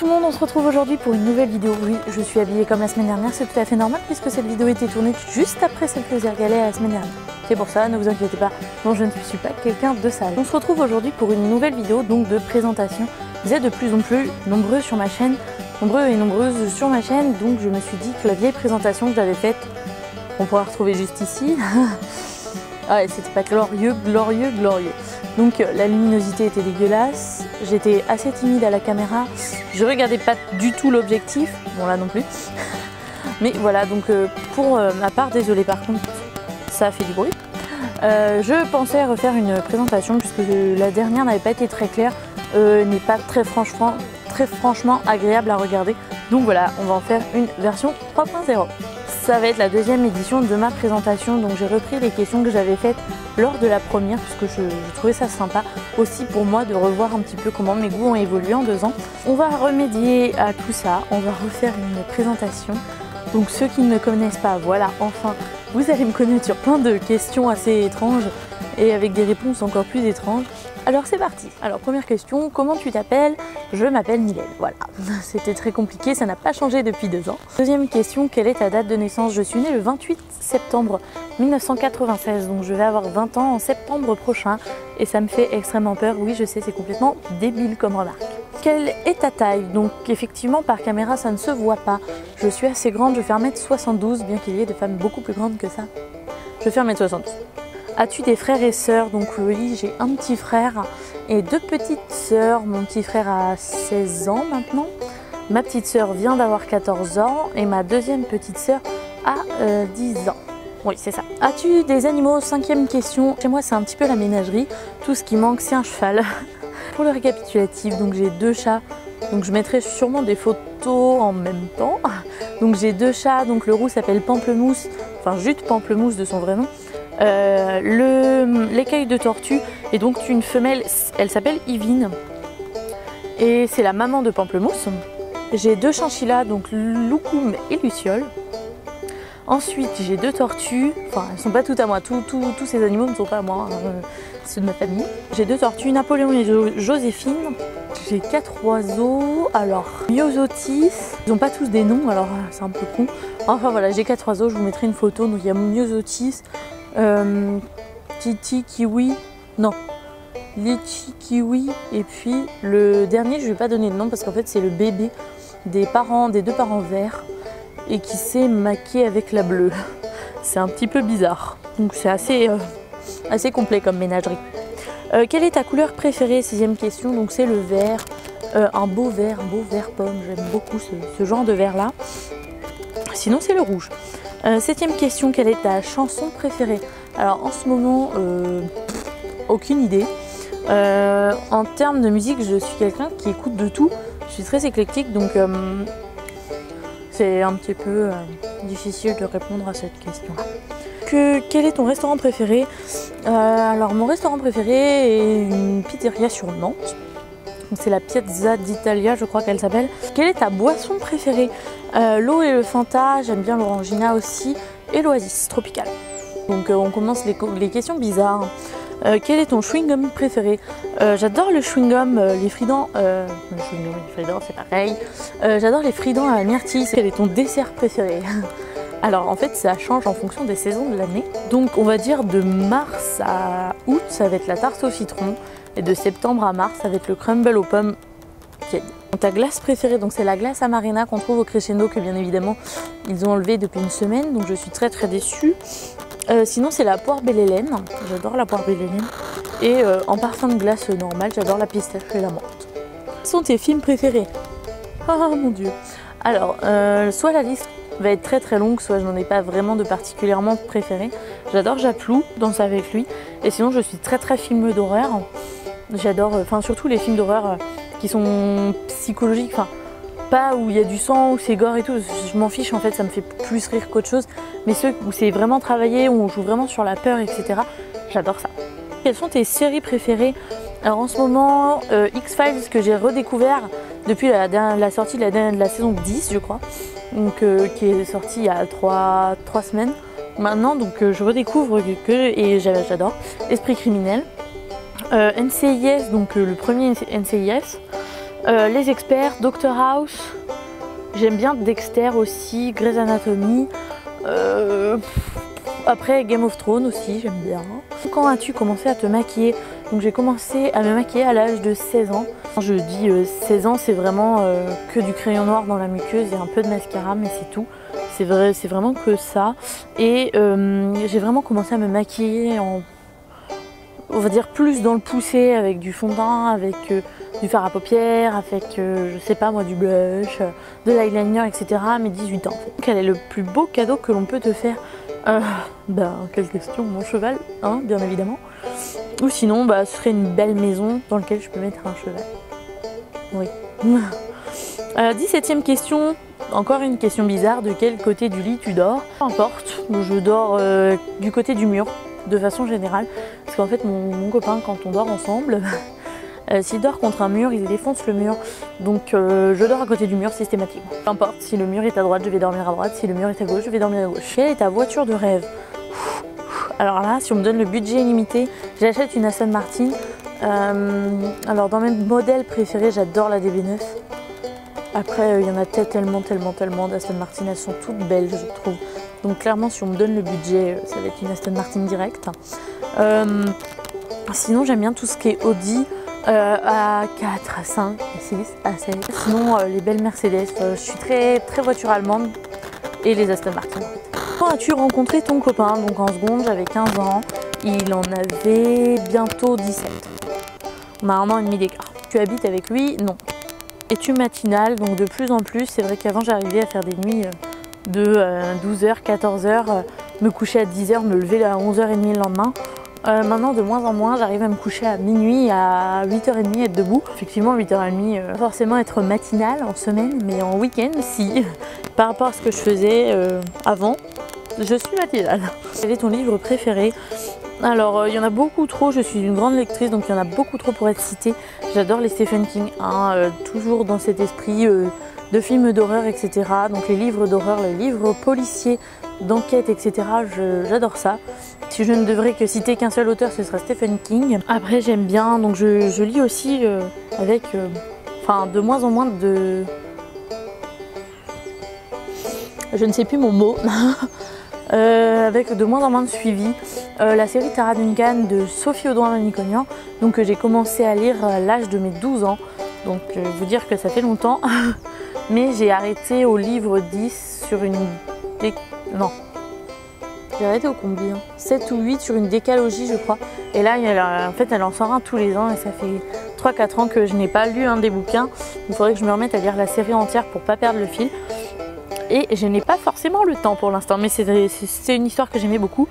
tout le monde, on se retrouve aujourd'hui pour une nouvelle vidéo. Oui, je suis habillée comme la semaine dernière, c'est tout à fait normal puisque cette vidéo était tournée juste après celle que j'ai regardée la semaine dernière. C'est pour ça, ne vous inquiétez pas, non je ne suis pas quelqu'un de sale. On se retrouve aujourd'hui pour une nouvelle vidéo donc de présentation. Vous êtes de plus en plus nombreux sur ma chaîne, nombreux et nombreuses sur ma chaîne, donc je me suis dit que la vieille présentation que j'avais faite, on pourra retrouver juste ici. Ouais, c'était pas glorieux. Donc la luminosité était dégueulasse, j'étais assez timide à la caméra, je regardais pas du tout l'objectif, bon là non plus. Mais voilà, donc pour ma part, désolée par contre, ça a fait du bruit. Je pensais refaire une présentation puisque la dernière n'avait pas été très claire, n'est pas très franchement agréable à regarder. Donc voilà, on va en faire une version 3.0. Ça va être la deuxième édition de ma présentation, donc j'ai repris les questions que j'avais faites lors de la première puisque je trouvais ça sympa aussi pour moi de revoir un petit peu comment mes goûts ont évolué en 2 ans. On va remédier à tout ça, on va refaire une présentation. Donc ceux qui ne me connaissent pas, voilà, enfin, vous allez me connaître sur plein de questions assez étranges et avec des réponses encore plus étranges. Alors c'est parti. Alors première question, comment tu t'appelles? Je m'appelle Mylène, voilà. C'était très compliqué, ça n'a pas changé depuis 2 ans. Deuxième question, quelle est ta date de naissance? Je suis née le 28 septembre 1996, donc je vais avoir 20 ans en septembre prochain et ça me fait extrêmement peur. Oui, je sais, c'est complètement débile comme remarque. Quelle est ta taille? Donc effectivement par caméra ça ne se voit pas. Je suis assez grande, je fais 1m72, bien qu'il y ait des femmes beaucoup plus grandes que ça. Je fais 1m72. As-tu des frères et sœurs? Donc oui, j'ai un petit frère et 2 petites sœurs. Mon petit frère a 16 ans maintenant. Ma petite sœur vient d'avoir 14 ans et ma deuxième petite sœur a 10 ans. Oui, c'est ça. As-tu des animaux? 5e question. Chez moi, c'est un petit peu la ménagerie. Tout ce qui manque, c'est un cheval. Pour le récapitulatif, donc j'ai 2 chats. Donc je mettrai sûrement des photos en même temps. Donc j'ai 2 chats. Donc le roux s'appelle Pamplemousse, enfin Jute Pamplemousse de son vrai nom. L'écueil de tortue est donc une femelle, elle s'appelle Yvine et c'est la maman de Pamplemousse. J'ai 2 chinchillas, donc Loukoum et Luciole. Ensuite j'ai 2 tortues, enfin elles sont pas toutes à moi, tous ces animaux ne sont pas à moi, ceux de ma famille. J'ai 2 tortues, Napoléon et Joséphine. J'ai 4 oiseaux, alors Myosotis, ils n'ont pas tous des noms, alors c'est un peu con. Enfin voilà, j'ai 4 oiseaux, je vous mettrai une photo, donc il y a Myosotis, Titi, Kiwi, non, Litchi, Kiwi, et puis le dernier, je ne vais pas donner le nom parce qu'en fait c'est le bébé des 2 parents verts et qui s'est maqué avec la bleue. C'est un petit peu bizarre, donc c'est assez complet comme ménagerie. Quelle est ta couleur préférée? 6e question, donc c'est le vert, un beau vert pomme, j'aime beaucoup ce genre de vert là. Sinon c'est le rouge. 7e question, quelle est ta chanson préférée? Alors en ce moment, aucune idée. En termes de musique, je suis quelqu'un qui écoute de tout. Je suis très éclectique, donc c'est un petit peu difficile de répondre à cette question-là. Quel est ton restaurant préféré? Alors mon restaurant préféré est une pizzeria sur Nantes. C'est la Piazza d'Italia, je crois qu'elle s'appelle. Quelle est ta boisson préférée? L'eau et le Fanta, j'aime bien l'Orangina aussi, et l'Oasis tropicale. Donc on commence les questions bizarres. Quel est ton chewing-gum préféré? J'adore le chewing-gum, les Fridans, le chewing-gum et les Fridans c'est pareil. J'adore les Fridans à la myrtille. Quel est ton dessert préféré? Alors en fait ça change en fonction des saisons de l'année. Donc on va dire de mars à août ça va être la tarte au citron. Et de septembre à mars ça va être le crumble aux pommes tièdes. Ta glace préférée, donc c'est la glace Amarena qu'on trouve au Crescendo que bien évidemment ils ont enlevé depuis une semaine. Donc je suis très déçue. Sinon c'est la poire belle Hélène. J'adore la poire belle Hélène. Et en parfum de glace normal j'adore la pistache et la menthe. Quels sont tes films préférés? Oh mon dieu. Alors soit la liste va être très longue, soit je n'en ai pas vraiment de particulièrement préféré. J'adore Japlou, Danse avec lui, et sinon je suis très film d'horreur. J'adore, enfin surtout les films d'horreur qui sont psychologiques, enfin pas où il y a du sang, où c'est gore et tout, je m'en fiche en fait, ça me fait plus rire qu'autre chose, mais ceux où c'est vraiment travaillé, où on joue vraiment sur la peur, etc. J'adore ça. Quelles sont tes séries préférées? Alors en ce moment, X-Files que j'ai redécouvert depuis la sortie de la saison 10 je crois. Donc, qui est sorti il y a 3 semaines maintenant, donc je redécouvre et j'adore. Esprit criminel, NCIS, donc le premier NCIS, Les experts, Doctor House, j'aime bien Dexter aussi, Grey's Anatomy, après Game of Thrones aussi, j'aime bien. Quand as-tu commencé à te maquiller? Donc j'ai commencé à me maquiller à l'âge de 16 ans. Quand je dis 16 ans, c'est vraiment que du crayon noir dans la muqueuse et un peu de mascara, mais c'est tout. C'est vrai, c'est vraiment que ça. Et j'ai vraiment commencé à me maquiller en, on va dire, plus dans le poussé, avec du fond de teint, avec du fard à paupières, avec je sais pas moi, du blush, de l'eyeliner, etc. à mes 18 ans. En fait. Quel est le plus beau cadeau que l'on peut te faire? Quelle question, mon cheval, hein, bien évidemment. Ou sinon, ce serait une belle maison dans laquelle je peux mettre un cheval. Oui. 17e question, encore une question bizarre. De quel côté du lit tu dors? Peu importe, je dors du côté du mur, de façon générale. Parce qu'en fait, mon copain, quand on dort ensemble, s'il dort contre un mur, il défonce le mur. Donc je dors à côté du mur systématiquement. Peu importe, si le mur est à droite, je vais dormir à droite. Si le mur est à gauche, je vais dormir à gauche. Quelle est ta voiture de rêve? Alors là, si on me donne le budget illimité, j'achète une Aston Martin. Alors dans mes modèles préférés, j'adore la DB9. Après, il y en a tellement d'Aston Martin, elles sont toutes belles, je trouve. Donc clairement, si on me donne le budget, ça va être une Aston Martin directe. Sinon, j'aime bien tout ce qui est Audi. A4, A5, A6, A7. Sinon, les belles Mercedes. Je suis très voiture allemande et les Aston Martin. Quand as-tu rencontré ton copain? Donc en seconde, j'avais 15 ans. Il en avait bientôt 17. On a 1 an et demi d'écart. Tu habites avec lui? Non. Es-tu matinale? Donc de plus en plus. C'est vrai qu'avant, j'arrivais à faire des nuits de 12h, 14h, me coucher à 10h, me lever à 11h30 le lendemain. Maintenant, de moins en moins, j'arrive à me coucher à minuit, à 8h30, être debout. Effectivement, 8h30, pas forcément être matinale en semaine, mais en week-end, si. Par rapport à ce que je faisais avant, je suis matinale. Quel est ton livre préféré? Alors, il y en a beaucoup trop, je suis une grande lectrice, donc il y en a beaucoup trop pour être citée. J'adore les Stephen King, toujours dans cet esprit de films d'horreur, etc. Donc les livres d'horreur, les livres policiers, d'enquête, etc. J'adore ça. Si je ne devrais que citer qu'un seul auteur, ce sera Stephen King. Après, j'aime bien, donc je lis aussi avec, de moins en moins de... Je ne sais plus mon mot. Avec de moins en moins de suivi. La série Tara Duncan de Sophie Audouin-Maniconian, donc que j'ai commencé à lire à l'âge de mes 12 ans. Donc vous dire que ça fait longtemps. Mais j'ai arrêté au livre 10 sur une... Non. J'ai arrêté au combien? 7 ou 8 sur une décalogie, je crois. Et là, en fait, elle en sort un tous les ans et ça fait 3-4 ans que je n'ai pas lu un des bouquins. Il faudrait que je me remette à lire la série entière pour pas perdre le fil. Et je n'ai pas forcément le temps pour l'instant, mais c'est une histoire que j'aimais beaucoup.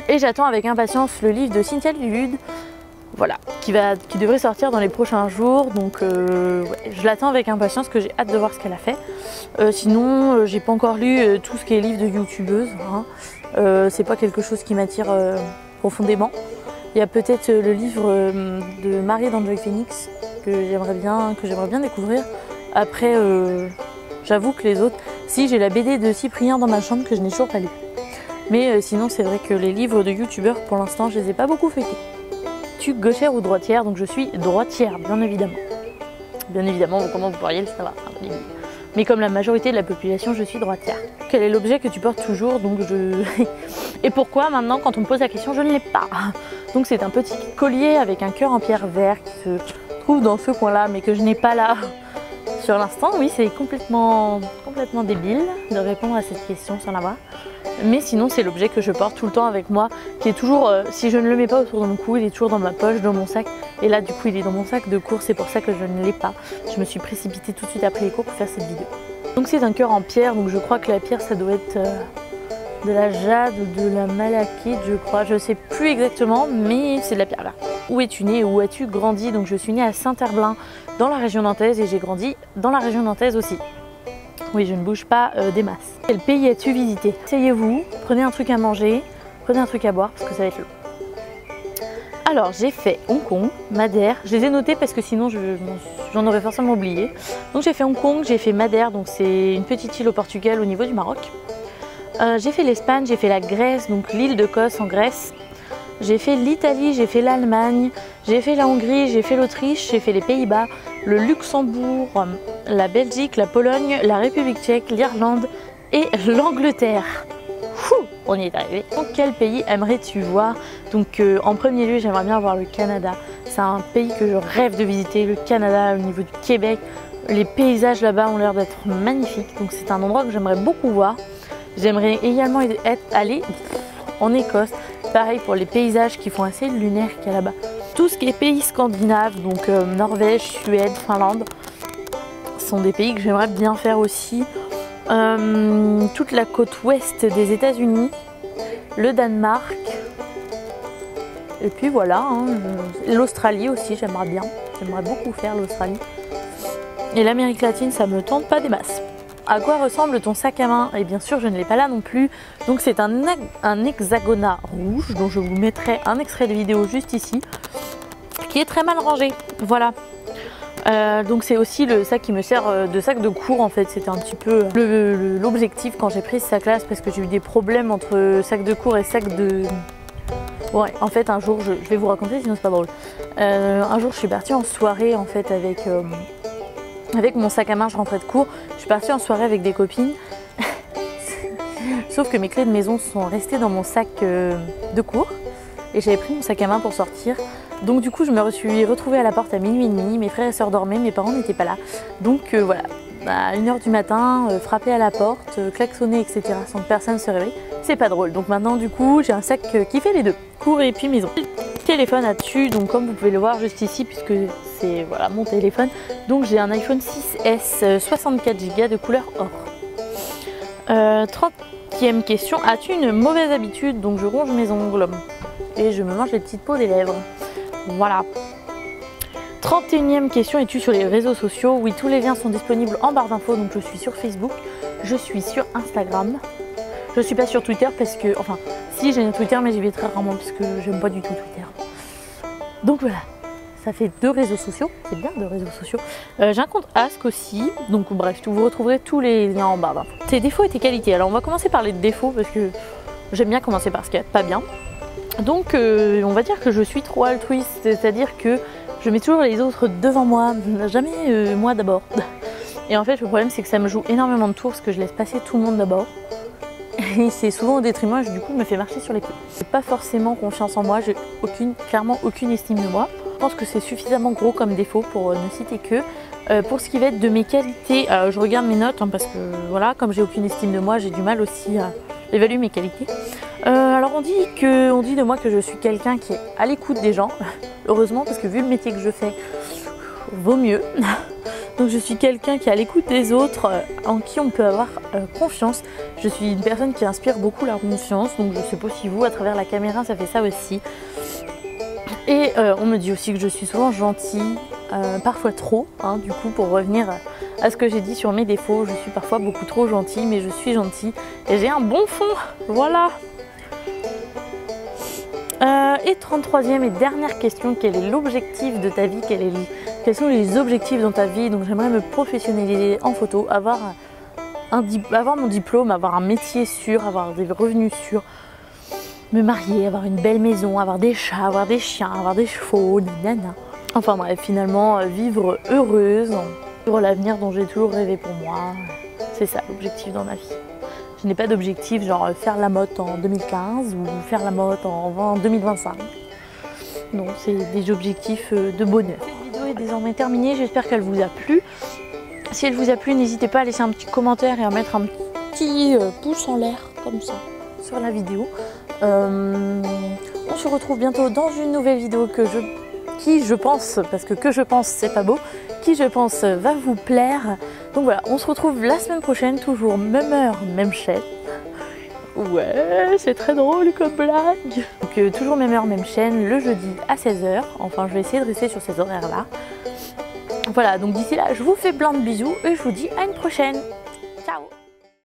Et j'attends avec impatience le livre de Cynthia Lude, voilà, qui devrait sortir dans les prochains jours. Donc ouais, je l'attends avec impatience, que j'ai hâte de voir ce qu'elle a fait. Sinon, j'ai pas encore lu tout ce qui est livre de youtubeuse. Hein. C'est pas quelque chose qui m'attire profondément. Il y a peut-être le livre de Marie d'Enjoy Phoenix que j'aimerais bien découvrir. Après, j'avoue que les autres, si j'ai la BD de Cyprien dans ma chambre que je n'ai toujours pas lu. Mais sinon, c'est vrai que les livres de youtubeurs, pour l'instant, je les ai pas beaucoup feuilletés. Tu gauchère ou droitière? Donc je suis droitière, bien évidemment. Bien évidemment, comment vous pourriez le savoir? Mais comme la majorité de la population, je suis droitière. Quel est l'objet que tu portes toujours? Donc Et pourquoi maintenant, quand on me pose la question, je ne l'ai pas? Donc c'est un petit collier avec un cœur en pierre vert qui se trouve dans ce coin-là, mais que je n'ai pas là. Sur l'instant, oui, c'est complètement débile de répondre à cette question sans l'avoir. Mais sinon, c'est l'objet que je porte tout le temps avec moi, qui est toujours, si je ne le mets pas autour de mon cou, il est toujours dans ma poche, dans mon sac. Et là, du coup, il est dans mon sac de cours, c'est pour ça que je ne l'ai pas. Je me suis précipitée tout de suite après les cours pour faire cette vidéo. Donc c'est un cœur en pierre, donc je crois que la pierre, ça doit être de la jade ou de la malachite, je crois. Je ne sais plus exactement, mais c'est de la pierre là. Où es-tu née? Où as-tu grandi? Donc je suis née à Saint-Herblain, dans la région nantaise, et j'ai grandi dans la région nantaise aussi. Oui, je ne bouge pas des masses. Quel pays as-tu visité? Asseyez-vous, prenez un truc à manger, prenez un truc à boire, parce que ça va être long. Alors, j'ai fait Hong Kong, Madère. Je les ai notés parce que sinon, j'en aurais forcément oublié. Donc j'ai fait Hong Kong, j'ai fait Madère, donc c'est une petite île au Portugal au niveau du Maroc. J'ai fait l'Espagne, j'ai fait la Grèce, donc l'île de Kos en Grèce. J'ai fait l'Italie, j'ai fait l'Allemagne, j'ai fait la Hongrie, j'ai fait l'Autriche, j'ai fait les Pays-Bas, le Luxembourg, la Belgique, la Pologne, la République tchèque, l'Irlande et l'Angleterre. On y est arrivé. Donc quel pays aimerais-tu voir? Donc en premier lieu, j'aimerais bien voir le Canada. C'est un pays que je rêve de visiter, le Canada, au niveau du Québec. Les paysages là-bas ont l'air d'être magnifiques. Donc c'est un endroit que j'aimerais beaucoup voir. J'aimerais également aller en Écosse. Pareil pour les paysages qui font assez lunaire qu'il y a là-bas. Tout ce qui est pays scandinaves, donc Norvège, Suède, Finlande, sont des pays que j'aimerais bien faire aussi. Toute la côte ouest des États-Unis, le Danemark, et puis voilà, hein, l'Australie aussi, j'aimerais bien. J'aimerais beaucoup faire l'Australie. Et l'Amérique latine, ça me tente pas des masses. À quoi ressemble ton sac à main? Et bien sûr, je ne l'ai pas là non plus. Donc c'est un hexagonat rouge, dont je vous mettrai un extrait de vidéo juste ici, qui est très mal rangé. Voilà. Donc c'est aussi le sac qui me sert de sac de cours en fait. C'était un petit peu l'objectif quand j'ai pris ce sac là, parce que j'ai eu des problèmes entre sac de cours et sac de... Ouais, en fait un jour, je vais vous raconter sinon c'est pas drôle. Un jour je suis partie en soirée en fait avec mon sac à main, je rentrais de cours. Je suis partie en soirée avec des copines. Sauf que mes clés de maison sont restées dans mon sac de cours. Et j'avais pris mon sac à main pour sortir. Donc du coup je me suis retrouvée à la porte à minuit et demi, mes frères et sœurs dormaient, mes parents n'étaient pas là. Donc voilà, à 1 h du matin, frapper à la porte, klaxonner, etc. sans que personne se réveille, c'est pas drôle. Donc maintenant du coup j'ai un sac qui fait les deux, cours et puis maison. Téléphone là-dessus, donc comme vous pouvez le voir juste ici, puisque c'est voilà, mon téléphone. Donc j'ai un iPhone 6S 64 Go de couleur or. 30e question, as-tu une mauvaise habitude? Donc je ronge mes ongles et je me mange les petites peaux des lèvres. Voilà. 31e question, es-tu sur les réseaux sociaux? Oui, tous les liens sont disponibles en barre d'infos. Donc je suis sur Facebook, je suis sur Instagram. Je suis pas sur Twitter parce que, enfin, si j'ai un Twitter, mais j'y vais très rarement parce que j'aime pas du tout Twitter. Donc voilà, ça fait 2 réseaux sociaux, c'est bien 2 réseaux sociaux. J'ai un compte Ask aussi, donc bref, vous retrouverez tous les liens en barre d'infos. Tes défauts et tes qualités. Alors on va commencer par les défauts parce que j'aime bien commencer par ce qu'il y a de pas bien. Donc on va dire que je suis trop altruiste, c'est-à-dire que je mets toujours les autres devant moi, jamais moi d'abord. Et en fait le problème c'est que ça me joue énormément de tours parce que je laisse passer tout le monde d'abord. Et c'est souvent au détriment et du coup me fait marcher sur les pieds. J'ai pas forcément confiance en moi, j'ai clairement aucune estime de moi. Je pense que c'est suffisamment gros comme défaut pour ne citer que. Pour ce qui va être de mes qualités, je regarde mes notes hein, parce que voilà, comme j'ai aucune estime de moi, j'ai du mal aussi à évaluer mes qualités. Alors on dit de moi que je suis quelqu'un qui est à l'écoute des gens, heureusement parce que vu le métier que je fais, vaut mieux. Donc je suis quelqu'un qui est à l'écoute des autres, en qui on peut avoir confiance. Je suis une personne qui inspire beaucoup la confiance, donc je sais pas si vous, à travers la caméra, ça fait ça aussi. Et on me dit aussi que je suis souvent gentille, parfois trop, hein, du coup pour revenir à ce que j'ai dit sur mes défauts, je suis parfois beaucoup trop gentille, mais je suis gentille et j'ai un bon fond, voilà. Et 33e et dernière question, quel est l'objectif de ta vie? Quels sont les objectifs dans ta vie? Donc j'aimerais me professionnaliser en photo, avoir mon diplôme, avoir un métier sûr, avoir des revenus sûrs, me marier, avoir une belle maison, avoir des chats, avoir des chiens, avoir des chevaux, nanana. Enfin bref, finalement vivre heureuse, vivre l'avenir dont j'ai toujours rêvé pour moi. C'est ça l'objectif dans ma vie. Je n'ai pas d'objectif genre faire la mode en 2015 ou faire la mode en 2025. Non, c'est des objectifs de bonheur. Cette vidéo est désormais terminée, j'espère qu'elle vous a plu. Si elle vous a plu, n'hésitez pas à laisser un petit commentaire et à mettre un petit pouce en l'air, comme ça, sur la vidéo. On se retrouve bientôt dans une nouvelle vidéo qui je pense, parce que je pense c'est pas beau, qui je pense va vous plaire. Donc voilà, on se retrouve la semaine prochaine, toujours même heure, même chaîne. Ouais, c'est très drôle comme blague. Donc toujours même heure, même chaîne, le jeudi à 16 h. Enfin, je vais essayer de rester sur ces horaires-là. Voilà, donc d'ici là, je vous fais plein de bisous et je vous dis à une prochaine. Ciao!